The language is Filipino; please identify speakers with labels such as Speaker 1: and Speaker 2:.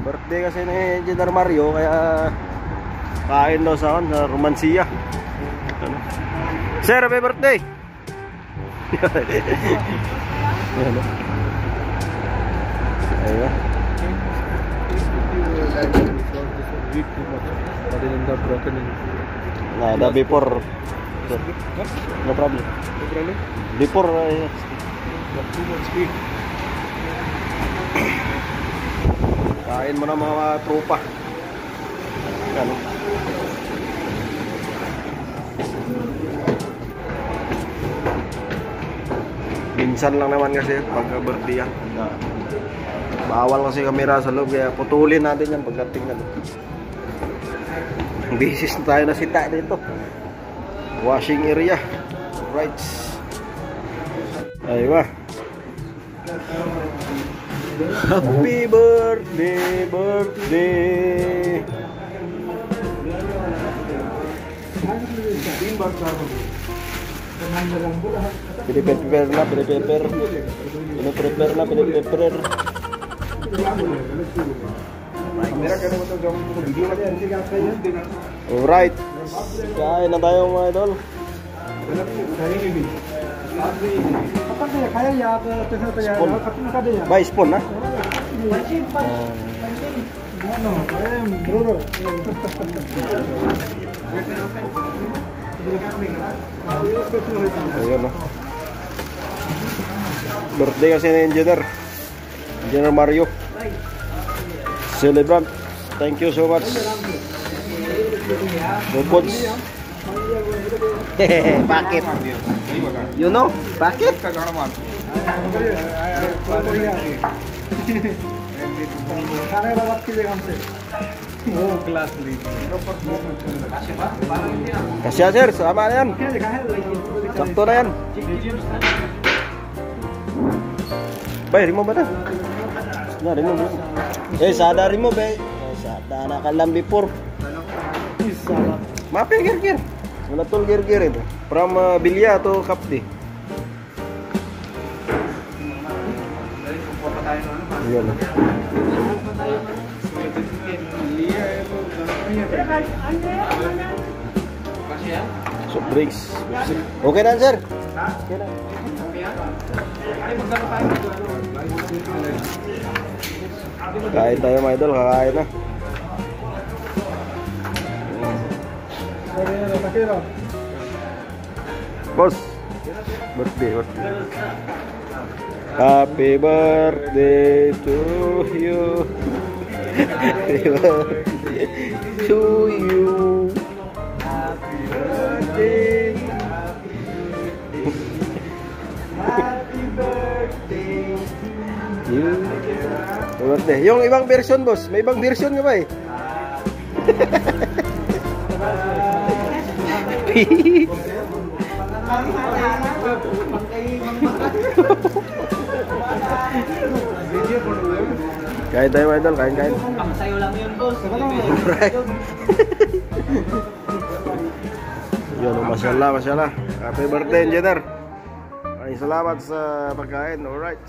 Speaker 1: Birthday kasi ni Engineer Mario, kaya kain daw sa Romancia. Ano? Sir, happy birthday! Ano? Ayun. Nah, before. No problem. Before. Kain mo na mga tropa. Ano? Minsan lang naman kasi pagka-birthday yan. Bawal kasi kamera sa loob, kaya putulin natin yan pagdating na. Bisis na tayo na sita dito. Washing area. Right. Aywa. Happy birthday, birthday. Prepare na, prepare. Prepare na, prepare. Alright. Kain na tayo mga idol. By spoon na. Ayun no. Birthday kasi ni Engineer Mario. Celebrant. Thank you so much. Robots. Paket. You know? Paket. Kasya sir, sama na yan. Sakto na yan. Bay, remove ba na? Remove. Sada remove eh. Sada nakalam before. Mapi gir-gir. Wala tol gir-gir ito. From Bilya to Kapdi. Ayan. So drinks. Okay na sir? Okay na. Kain tayo mga idol, kakain na. Boss, birthday. Happy birthday to you. Happy birthday to you. Happy birthday. Happy birthday to you. Birthday. Yung ibang version boss, may ibang version ka ba eh? Kain tayo idol, kain.
Speaker 2: Sayo lang yun boss.
Speaker 1: Right. Yun, mashallah. Happy birthday, Engineer. Ay, salamat sa pagkain. Alright.